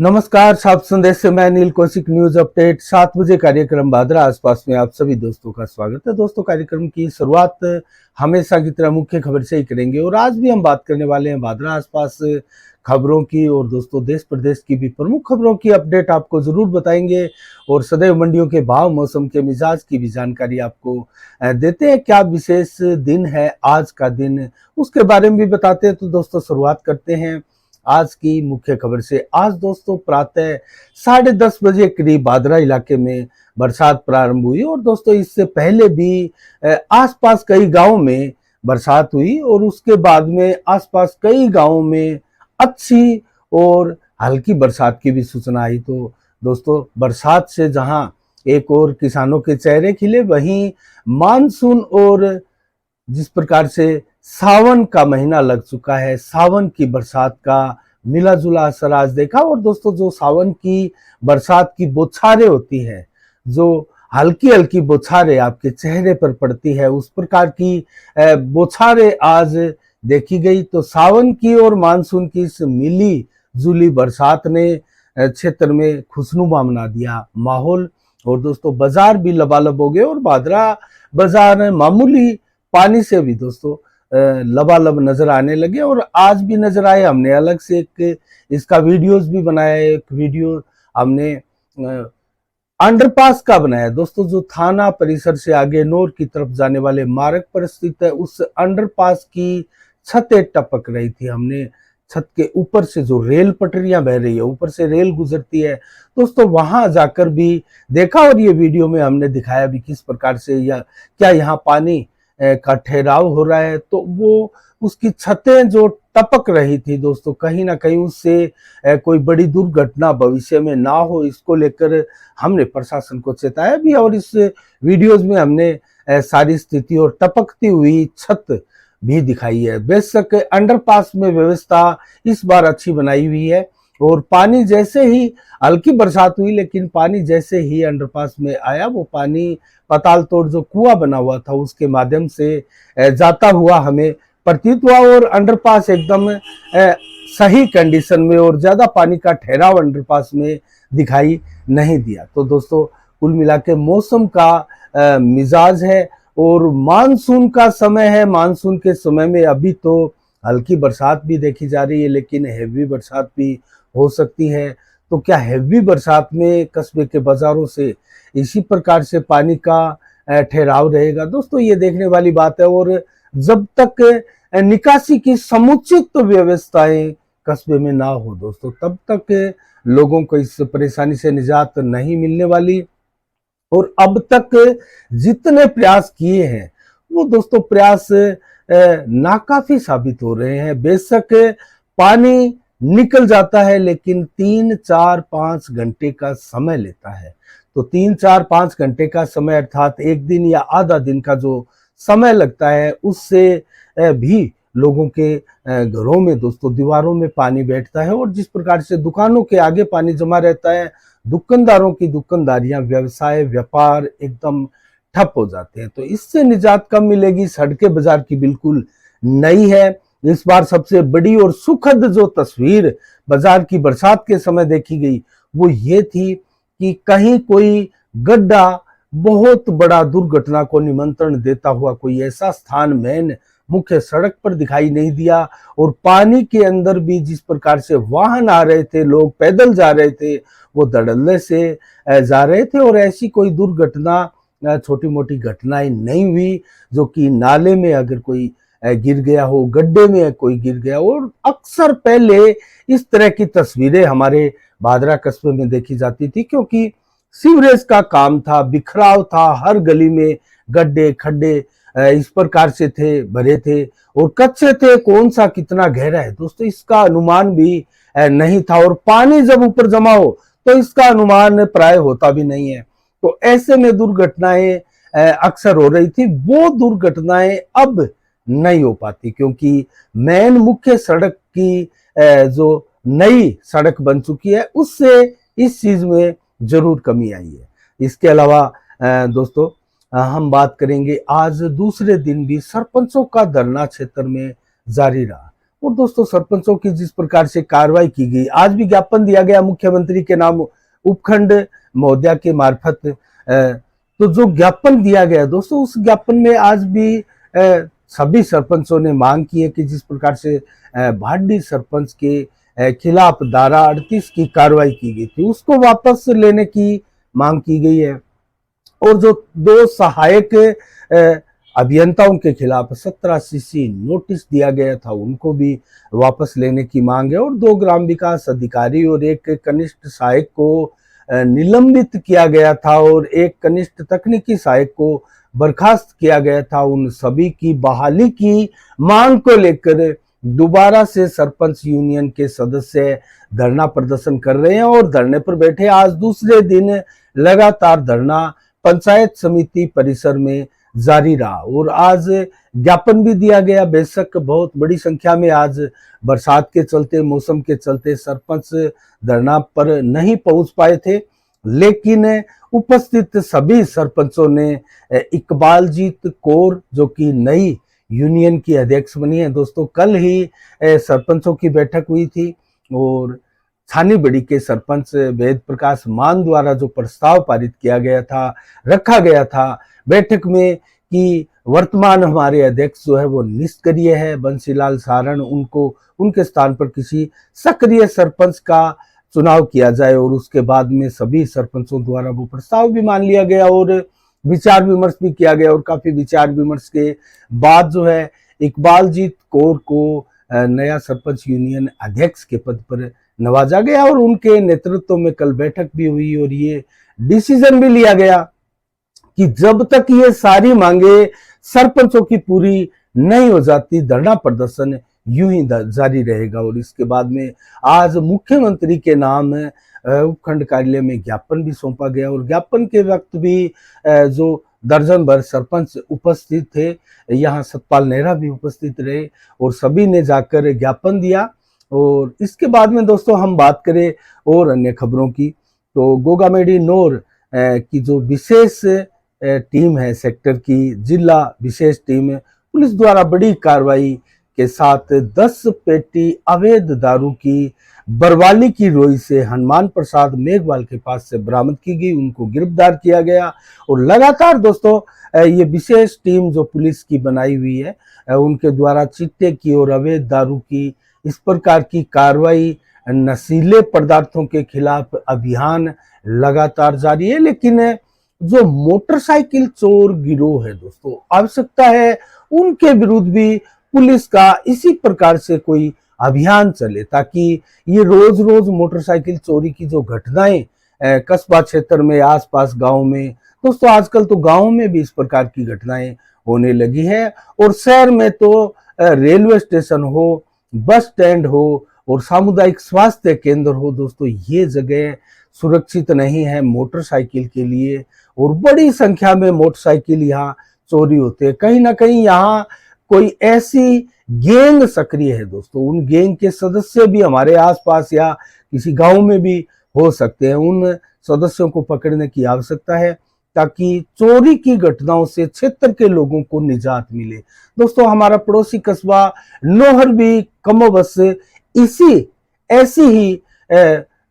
नमस्कार, सात संदेश से मैं नील कौशिक। न्यूज अपडेट 7 बजे कार्यक्रम भादरा आसपास में आप सभी दोस्तों का स्वागत है। दोस्तों, कार्यक्रम की शुरुआत हमेशा की तरह मुख्य खबर से ही करेंगे और आज भी हम बात करने वाले हैं भादरा आसपास खबरों की और दोस्तों देश प्रदेश की भी प्रमुख खबरों की अपडेट आपको जरूर बताएंगे और सदैव मंडियों के भाव, मौसम के मिजाज की भी जानकारी आपको देते हैं। क्या विशेष दिन है आज का दिन, उसके बारे में भी बताते हैं। तो दोस्तों शुरुआत करते हैं आज की मुख्य खबर से। आज दोस्तों प्रातः 10:30 बजे करीब भादरा इलाके में बरसात प्रारंभ हुई और दोस्तों इससे पहले भी आसपास कई गांवों में बरसात हुई और उसके बाद में आसपास कई गांवों में अच्छी और हल्की बरसात की भी सूचना आई। तो दोस्तों बरसात से जहां एक और किसानों के चेहरे खिले, वहीं मानसून और जिस प्रकार से सावन का महीना लग चुका है, सावन की बरसात का मिला जुला असर आज देखा। और दोस्तों जो सावन की बरसात की बौछारें होती है, जो हल्की हल्की बौछारें आपके चेहरे पर पड़ती है, उस प्रकार की बौछारें आज देखी गई। तो सावन की और मानसून की इस मिली जुली बरसात ने क्षेत्र में खुशनुमा बना दिया माहौल। और दोस्तों बाजार भी लबालब हो गए और भादरा बाजार मामूली पानी से भी दोस्तों लबालब नजर आने लगे और आज भी नजर आए। हमने अलग से एक इसका वीडियोस भी बनाया। एक वीडियो हमने अंडरपास का बनाया दोस्तों, जो थाना परिसर से आगे नोर की तरफ जाने वाले मार्ग पर स्थित है। उस अंडरपास की छतें टपक रही थी। हमने छत के ऊपर से जो रेल पटरियां बह रही है, ऊपर से रेल गुजरती है दोस्तों, वहां जाकर भी देखा और ये वीडियो में हमने दिखाया भी किस प्रकार से या क्या यहाँ पानी का ठहराव हो रहा है। तो वो उसकी छतें जो टपक रही थी दोस्तों, कहीं ना कहीं उससे कोई बड़ी दुर्घटना भविष्य में ना हो, इसको लेकर हमने प्रशासन को चेताया भी और इस वीडियोज में हमने सारी स्थिति और टपकती हुई छत भी दिखाई है। बेशक अंडरपास में व्यवस्था इस बार अच्छी बनाई हुई है और पानी जैसे ही हल्की बरसात हुई, लेकिन पानी जैसे ही अंडरपास में आया, वो पानी पाताल तोड़ जो कुआं बना हुआ था उसके माध्यम से जाता हुआ हमें प्रतीत हुआ और अंडरपास एकदम सही कंडीशन में और ज्यादा पानी का ठहराव अंडरपास में दिखाई नहीं दिया। तो दोस्तों कुल मिला के मौसम का मिजाज है और मानसून का समय है। मानसून के समय में अभी तो हल्की बरसात भी देखी जा रही है, लेकिन हैवी बरसात भी हो सकती है। तो क्या हैवी बरसात में कस्बे के बाजारों से इसी प्रकार से पानी का ठहराव रहेगा दोस्तों, ये देखने वाली बात है। और जब तक निकासी की समुचित व्यवस्थाएं कस्बे में ना हो दोस्तों, तब तक लोगों को इस परेशानी से निजात नहीं मिलने वाली। और अब तक जितने प्रयास किए हैं वो दोस्तों प्रयास नाकाफी साबित हो रहे हैं। बेशक पानी निकल जाता है, लेकिन 3, 4, 5 घंटे का समय लेता है। तो 3, 4, 5 घंटे का समय अर्थात एक दिन या आधा दिन का जो समय लगता है, उससे भी लोगों के घरों में दोस्तों दीवारों में पानी बैठता है। और जिस प्रकार से दुकानों के आगे पानी जमा रहता है, दुकानदारों की दुकानदारियां, व्यवसाय, व्यापार एकदम ठप हो जाते हैं। तो इससे निजात कब मिलेगी? सड़कें बाजार की बिल्कुल नई है। इस बार सबसे बड़ी और सुखद जो तस्वीर बाजार की बरसात के समय देखी गई वो ये थी कि कहीं कोई गड्ढा बहुत बड़ा दुर्घटना को निमंत्रण देता हुआ कोई ऐसा स्थान मेन मुख्य सड़क पर दिखाई नहीं दिया। और पानी के अंदर भी जिस प्रकार से वाहन आ रहे थे, लोग पैदल जा रहे थे, वो धड़ल्ले से जा रहे थे और ऐसी कोई दुर्घटना, छोटी मोटी घटनाएं नहीं हुई। जो कि नाले में अगर कोई गिर गया हो, गड्ढे में कोई गिर गया हो। और अक्सर पहले इस तरह की तस्वीरें हमारे भादरा कस्बे में देखी जाती थी, क्योंकि सीवरेज का काम था, बिखराव था, हर गली में गड्ढे खड्डे इस प्रकार से थे, भरे थे और कच्चे थे। कौन सा कितना गहरा है दोस्तों, इसका अनुमान भी नहीं था। और पानी जब ऊपर जमा हो तो इसका अनुमान प्राय होता भी नहीं है। तो ऐसे में दुर्घटनाएं अक्सर हो रही थी। वो दुर्घटनाएं अब नहीं हो पाती, क्योंकि मेन मुख्य सड़क की जो नई सड़क बन चुकी है, उससे इस चीज में जरूर कमी आई है। इसके अलावा दोस्तों हम बात करेंगे, आज दूसरे दिन भी सरपंचों का धरना क्षेत्र में जारी रहा। और दोस्तों सरपंचों की जिस प्रकार से कार्रवाई की गई, आज भी ज्ञापन दिया गया मुख्यमंत्री के नाम उपखंड महोदया के मार्फत। तो जो ज्ञापन दिया गया दोस्तों, उस ज्ञापन में आज भी सभी सरपंचों ने मांग की है कि जिस प्रकार से भाटी सरपंच के खिलाफ धारा 38 की कार्रवाई की गई थी, उसको वापस लेने की मांग की गई है। और जो 2 सहायक अभियंताओं के खिलाफ 17 सीसी नोटिस दिया गया था, उनको भी वापस लेने की मांग है। और 2 ग्राम विकास अधिकारी और 1 कनिष्ठ सहायक को निलंबित किया गया था और 1 कनिष्ठ तकनीकी सहायक को बर्खास्त किया गया था। उन सभी की बहाली की मांग को लेकर दोबारा से सरपंच यूनियन के सदस्य धरना प्रदर्शन कर रहे हैं और धरने पर बैठे। आज दूसरे दिन लगातार धरना पंचायत समिति परिसर में जारी रहा और आज ज्ञापन भी दिया गया। बेशक बहुत बड़ी संख्या में आज बरसात के चलते, मौसम के चलते सरपंच धरना पर नहीं पहुंच पाए थे, लेकिन उपस्थित सभी सरपंचों ने इकबालजीत कौर, जो कि नई यूनियन की अध्यक्ष बनी है दोस्तों, कल ही सरपंचों की बैठक हुई थी और छानीबड़ी के सरपंच वेद प्रकाश मान द्वारा जो प्रस्ताव पारित किया गया था, रखा गया था बैठक में कि वर्तमान हमारे अध्यक्ष जो है वो निष्क्रिय है, बंसीलाल सारण, उनको उनके स्थान पर किसी सक्रिय सरपंच का चुनाव किया जाए। और उसके बाद में सभी सरपंचों द्वारा वो प्रस्ताव भी मान लिया गया और विचार विमर्श भी किया गया और काफी विचार विमर्श के बाद जो है इकबालजीत कौर को नया सरपंच यूनियन अध्यक्ष के पद पर नवाजा गया और उनके नेतृत्व में कल बैठक भी हुई और ये डिसीजन भी लिया गया कि जब तक ये सारी मांगे सरपंचों की पूरी नहीं हो जाती, धरना प्रदर्शन यूं ही जारी रहेगा। और इसके बाद में आज मुख्यमंत्री के नाम उपखंड कार्यालय में ज्ञापन भी सौंपा गया और ज्ञापन के वक्त भी जो दर्जन भर सरपंच उपस्थित थे, यहाँ सतपाल नेहरा भी उपस्थित रहे और सभी ने जाकर ज्ञापन दिया। और इसके बाद में दोस्तों हम बात करें और अन्य खबरों की, तो गोगामेडी नोर की जो विशेष टीम है, सेक्टर की जिला विशेष टीम, पुलिस द्वारा बड़ी कार्रवाई के साथ 10 पेटी अवैध दारू की बरवाली की रोई से हनुमान प्रसाद मेघवाल के पास से बरामद की गई, उनको गिरफ्तार किया गया। और लगातार दोस्तों ये विशेष टीम जो पुलिस की बनाई हुई है, उनके द्वारा चिट्टे की और अवैध दारू की इस प्रकार की कार्रवाई, नशीले पदार्थों के खिलाफ अभियान लगातार जारी है। लेकिन जो मोटरसाइकिल चोर गिरोह है दोस्तों, आवश्यकता है उनके विरुद्ध भी पुलिस का इसी प्रकार से कोई अभियान चले, ताकि ये रोज रोज मोटरसाइकिल चोरी की जो घटनाएं कस्बा क्षेत्र में, आसपास गांव में, दोस्तों आजकल तो गांव में भी इस प्रकार की घटनाएं होने लगी है। और शहर में तो रेलवे स्टेशन हो, बस स्टैंड हो और सामुदायिक स्वास्थ्य केंद्र हो, दोस्तों ये जगह सुरक्षित नहीं है मोटरसाइकिल के लिए और बड़ी संख्या में मोटरसाइकिल यहाँ चोरी होते हैं। कहीं ना कहीं यहाँ कोई ऐसी गैंग सक्रिय है दोस्तों, उन गैंग के सदस्य भी हमारे आसपास या किसी गांव में भी हो सकते हैं। उन सदस्यों को पकड़ने की आवश्यकता है ताकि चोरी की घटनाओं से क्षेत्र के लोगों को निजात मिले। दोस्तों हमारा पड़ोसी कस्बा नोहर भी कमोबश ऐसी ही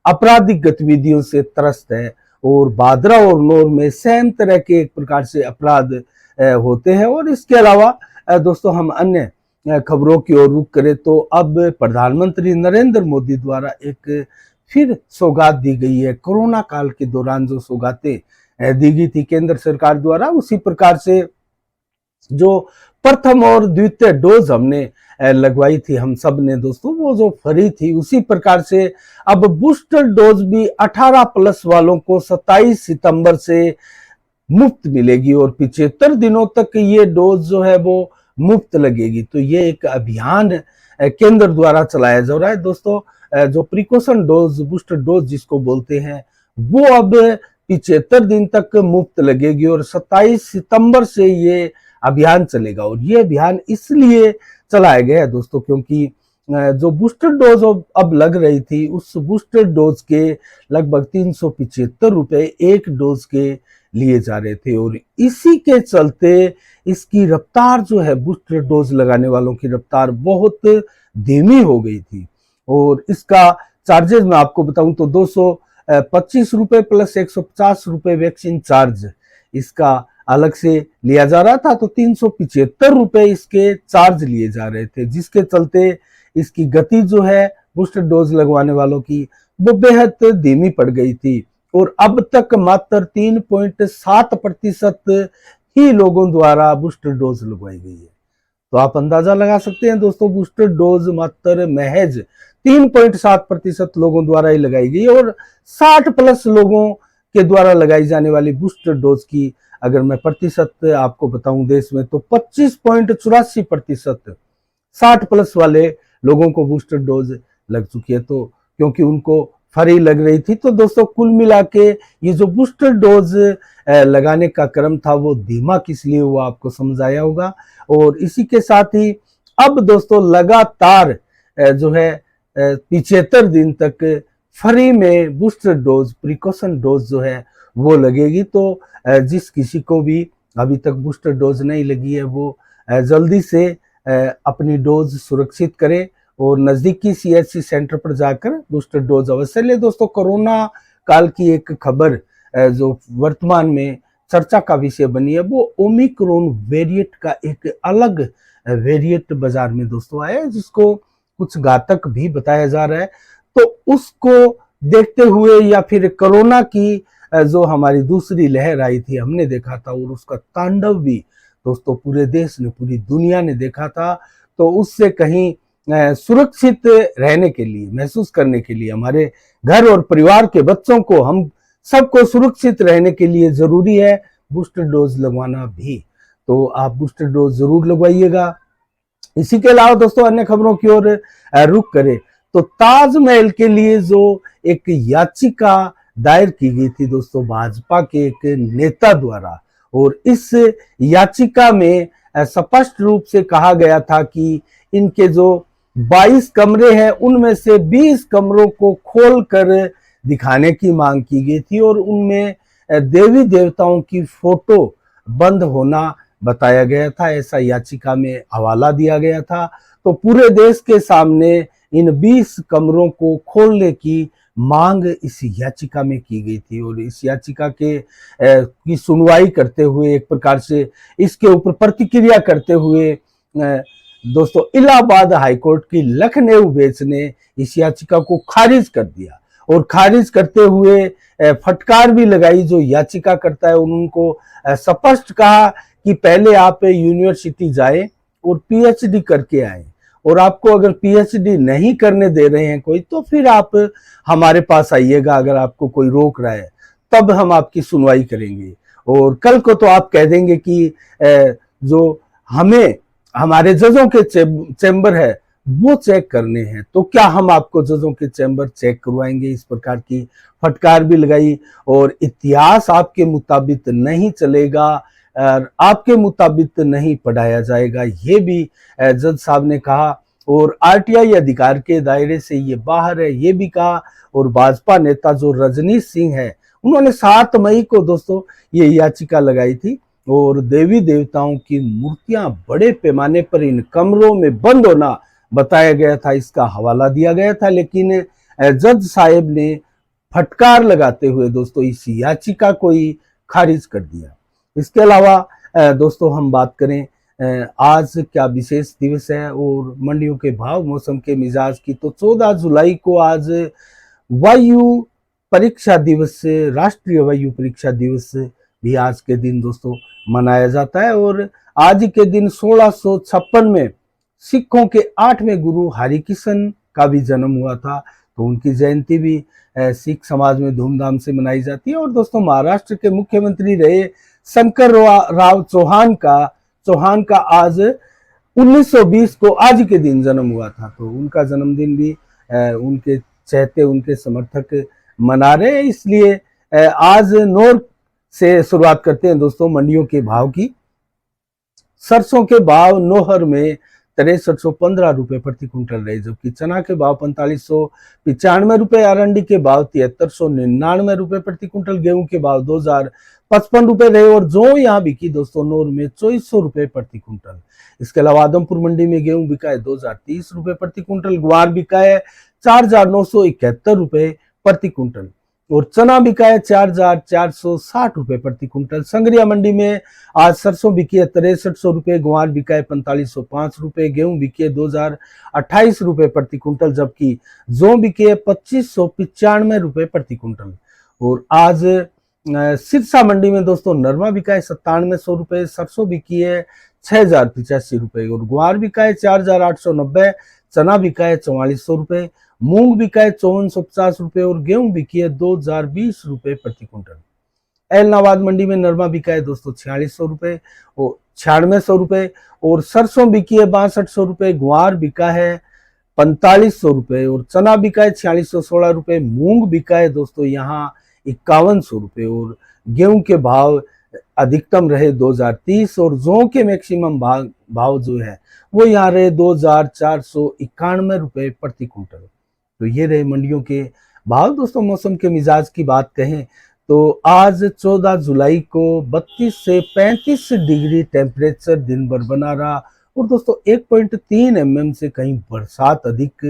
आपराधिक गतिविधियों से त्रस्त है और बादरा और नोर में सेम तरह के एक प्रकार से अपराध होते हैं। और इसके अलावा दोस्तों हम अन्य खबरों की ओर रुख करें तो अब प्रधानमंत्री नरेंद्र मोदी द्वारा एक फिर सौगात दी गई है। कोरोना काल के दौरान जो सौगातें दी गई थी केंद्र सरकार द्वारा, उसी प्रकार से जो प्रथम और द्वितीय डोज हमने लगवाई थी हम सब ने दोस्तों, वो जो फ्री थी, उसी प्रकार से अब बूस्टर डोज भी 18+ वालों को 27 सितंबर से मुफ्त मिलेगी और 75 दिनों तक ये डोज जो है वो मुफ्त लगेगी। तो ये एक अभियान केंद्र द्वारा चलाया जा रहा है दोस्तों। जो प्रिकॉशन डोज, बूस्टर डोज जिसको बोलते हैं, वो अब 75 दिन तक मुफ्त लगेगी और 27 सितंबर से ये अभियान चलेगा। और ये अभियान इसलिए चलाया गया है दोस्तों क्योंकि जो बूस्टर डोज अब लग रही थी, उस बूस्टर डोज के लगभग 375 रुपए एक डोज के लिए जा रहे थे। और इसी के चलते इसकी रफ्तार जो है, बूस्टर डोज लगाने वालों की रफ्तार बहुत धीमी हो गई थी। और इसका चार्जेस मैं आपको बताऊं तो 225 रुपए प्लस 150 रुपए वैक्सीन चार्ज इसका अलग से लिया जा रहा था। तो 375 रुपए इसके चार्ज लिए जा रहे थे, जिसके चलते इसकी गति जो है बूस्टर डोज लगवाने वालों की वो बेहद धीमी पड़ गई थी। और अब तक मात्र 3.7% ही लोगों द्वारा बूस्टर डोज लगवाई गई है। तो आप अंदाजा लगा सकते हैं दोस्तों, बूस्टर डोज मात्र महज 3.7% लोगों द्वारा ही लगाई गई। और 60 प्लस लोगों के द्वारा लगाई जाने वाली बूस्टर डोज की अगर मैं प्रतिशत आपको बताऊं देश में, तो 25.84% 60 प्लस वाले लोगों को बूस्टर डोज लग चुकी है। तो क्योंकि उनको फ्री लग रही थी, तो दोस्तों कुल मिला के ये जो बूस्टर डोज लगाने का क्रम था वो धीमा किस लिए हुआ आपको समझ आया होगा। और इसी के साथ ही अब दोस्तों लगातार जो है 75 दिन तक फ्री में बूस्टर डोज, प्रिकॉशन डोज जो है वो लगेगी। तो जिस किसी को भी अभी तक बूस्टर डोज नहीं लगी है वो जल्दी से अपनी डोज सुरक्षित करे और नजदीकी CHC सेंटर पर जाकर बूस्टर डोज अवश्य ले। दोस्तों कोरोना काल की एक खबर जो वर्तमान में चर्चा का विषय बनी है, वो ओमिक्रॉन वेरिएंट का एक अलग वेरिएंट बाजार में दोस्तों आया है, जिसको कुछ घातक भी बताया जा रहा है। तो उसको देखते हुए या फिर कोरोना की जो हमारी दूसरी लहर आई थी हमने देखा था, और उसका तांडव भी दोस्तों पूरे देश ने, पूरी दुनिया ने देखा था। तो उससे कहीं सुरक्षित रहने के लिए, महसूस करने के लिए, हमारे घर और परिवार के बच्चों को, हम सबको सुरक्षित रहने के लिए जरूरी है बूस्टर डोज लगवाना भी। तो आप बूस्टर डोज जरूर लगवाइएगा। इसी के अलावा दोस्तों अन्य खबरों की ओर रुख करें तो ताजमहल के लिए जो एक याचिका दायर की गई थी दोस्तों भाजपा के एक नेता द्वारा, और इस याचिका में स्पष्ट रूप से कहा गया था कि इनके जो 22 कमरे हैं उनमें से 20 कमरों को खोलकर दिखाने की मांग की गई थी, और उनमें देवी देवताओं की फोटो बंद होना बताया गया था। ऐसा याचिका में हवाला दिया गया था। तो पूरे देश के सामने इन 20 कमरों को खोलने की मांग इस याचिका में की गई थी। और इस याचिका के की सुनवाई करते हुए, एक प्रकार से इसके ऊपर प्रतिक्रिया करते हुए दोस्तों इलाहाबाद हाईकोर्ट की लखनऊ बेंच ने इस याचिका को खारिज कर दिया। और खारिज करते हुए फटकार भी लगाई जो याचिका करता है, उनको स्पष्ट कहा कि पहले आप यूनिवर्सिटी जाए और PhD करके आए, और आपको अगर PhD नहीं करने दे रहे हैं कोई, तो फिर आप हमारे पास आइएगा। अगर आपको कोई रोक रहा है तब हम आपकी सुनवाई करेंगे। और कल को तो आप कह देंगे कि जो हमें हमारे जजों के चैम्बर है वो चेक करने हैं, तो क्या हम आपको जजों के चैम्बर चेक करवाएंगे। इस प्रकार की फटकार भी लगाई। और इतिहास आपके मुताबिक नहीं चलेगा, आपके मुताबिक नहीं पढ़ाया जाएगा, ये भी जज साहब ने कहा। और RTI अधिकार के दायरे से ये बाहर है, ये भी कहा। और भाजपा नेता जो रजनीश सिंह है, उन्होंने 7 मई को दोस्तों ये याचिका लगाई थी, और देवी देवताओं की मूर्तियां बड़े पैमाने पर इन कमरों में बंद होना बताया गया था, इसका हवाला दिया गया था। लेकिन जज साहब ने फटकार लगाते हुए दोस्तों इस याचिका को ही खारिज कर दिया। इसके अलावा दोस्तों हम बात करें आज क्या विशेष दिवस है और मंडियों के भाव, मौसम के मिजाज की, तो 14 जुलाई को आज वायु परीक्षा दिवस, राष्ट्रीय वायु परीक्षा दिवस भी आज के दिन दोस्तों मनाया जाता है। और आज के दिन 1656 में सिखों के 8वें गुरु हरिकृष्ण का भी जन्म हुआ था, तो उनकी जयंती भी सिख समाज में धूमधाम से मनाई जाती है। और दोस्तों महाराष्ट्र के मुख्यमंत्री रहे शंकर राव चौहान का आज 1920 को आज के दिन जन्म हुआ था, तो उनका जन्मदिन भी उनके चहते, उनके समर्थक मना रहे हैं। इसलिए आज नोर से शुरुआत करते हैं दोस्तों मंडियों के भाव की। सरसों के भाव नोहर में 6315 प्रति क्विंटल रहे, जबकि चना के भाव 4595 रुपए, अरंडी के भाव 7399 रुपए प्रति क्विंटल, गेहूं के भाव 2055 रुपए रहे और जो यहाँ बिकी दोस्तों नौर में 2400 रुपए प्रति क्विंटल। इसके अलावा आदमपुर मंडी में गेहूं बिका है 2030 रुपए प्रति क्विंटल, ग्वार बिका है 4971 रुपए प्रति क्विंटल और चना बिका है 4460 रुपए प्रति क्विंटल। संग्रिया मंडी में आज सरसों बिकी है 6300 रुपए, ग्वार बिका है 4505 रुपए, गेहूं बिकी है 2028 रुपए प्रति क्विंटल, जबकि जौ बिकी है 2595 रुपए प्रति क्विंटल। और आज सिरसा मंडी में दोस्तों नरमा बिका है 9700 रुपए, सरसों बिकी है 6085 रुपए और ग्वार बिका है 4890, चना बिका है 4400 रुपए, मूंग बिका है 5450 रुपए और गेहूं बिकी है 2020 रुपए प्रति क्विंटल। एलनाबाद मंडी में नरमा बिका है दोस्तों 4600 रुपए और 9600 रुपए और सरसों बिकी है 6200 रुपए, ग्वार बिका है 4500 रुपए और चना बिका है 4616 रुपए, मूंग बिका है दोस्तों यहाँ 5100 रुपए और गेहूं के भाव अधिकतम रहे 2030 और जौ के मैक्सिमम भाव जो है वो यहाँ रहे 2491 रुपए प्रति क्विंटल। तो ये रहे मंडियों के भाव। दोस्तों मौसम के मिजाज की बात कहें तो आज 14 जुलाई को 32 से 35 डिग्री टेम्परेचर दिन भर बना रहा और दोस्तों 1.3 mm से कहीं बरसात अधिक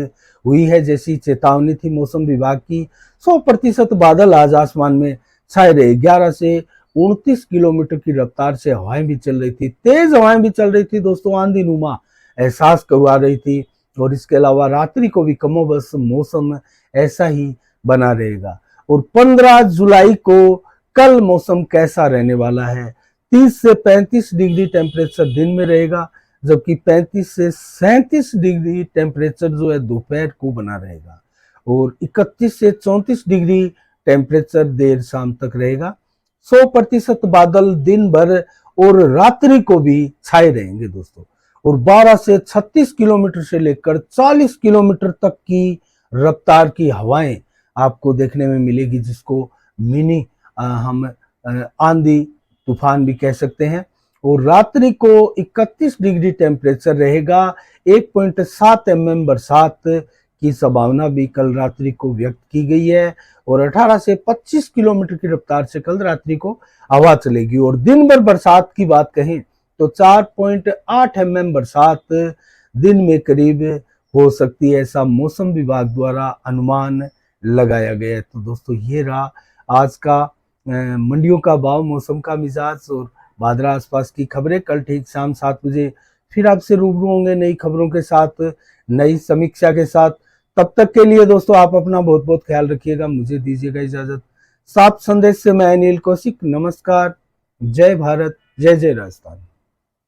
हुई है जैसी चेतावनी थी मौसम विभाग की। 100% बादल आज आसमान में छाए रहे। 11 से 29 किलोमीटर की रफ्तार से हवाएं भी चल रही थी, तेज हवाएं भी चल रही थी दोस्तों, आंधी नुमा एहसास करवा रही थी और इसके अलावा रात्रि को भी कमोबश मौसम ऐसा ही बना रहेगा। और 15 जुलाई को कल मौसम कैसा रहने वाला है, 30 से 35 डिग्री टेम्परेचर दिन में रहेगा, जबकि 35 से 37 डिग्री टेम्परेचर जो है दोपहर को बना रहेगा और 31 से 34 डिग्री टेम्परेचर देर शाम तक रहेगा। 100% बादल दिन भर और रात्रि को भी छाए रहेंगे दोस्तों और 12 से 36 किलोमीटर से लेकर 40 किलोमीटर तक की रफ्तार की हवाएं आपको देखने में मिलेगी, जिसको मिनी हम आंधी तूफान भी कह सकते हैं। और रात्रि को 31 डिग्री टेम्परेचर रहेगा। 1.7 mm बरसात की संभावना भी कल रात्रि को व्यक्त की गई है और 18 से 25 किलोमीटर की रफ्तार से कल रात्रि को हवा चलेगी। और दिन भर बरसात की बात कहें तो 4.8 mm बरसात दिन में करीब हो सकती है, ऐसा मौसम विभाग द्वारा अनुमान लगाया गया है। तो दोस्तों ये रहा आज का मंडियों का भाव, मौसम का मिजाज और भादरा आसपास की खबरें। कल ठीक शाम 7 बजे फिर आपसे रूबरू होंगे नई खबरों के साथ, नई समीक्षा के साथ। तब तक के लिए दोस्तों आप अपना बहुत बहुत ख्याल रखिएगा। मुझे दीजिएगा इजाजत। सात संदेश से मैं अनिल कौशिक। नमस्कार। जय भारत, जय जय राजस्थान।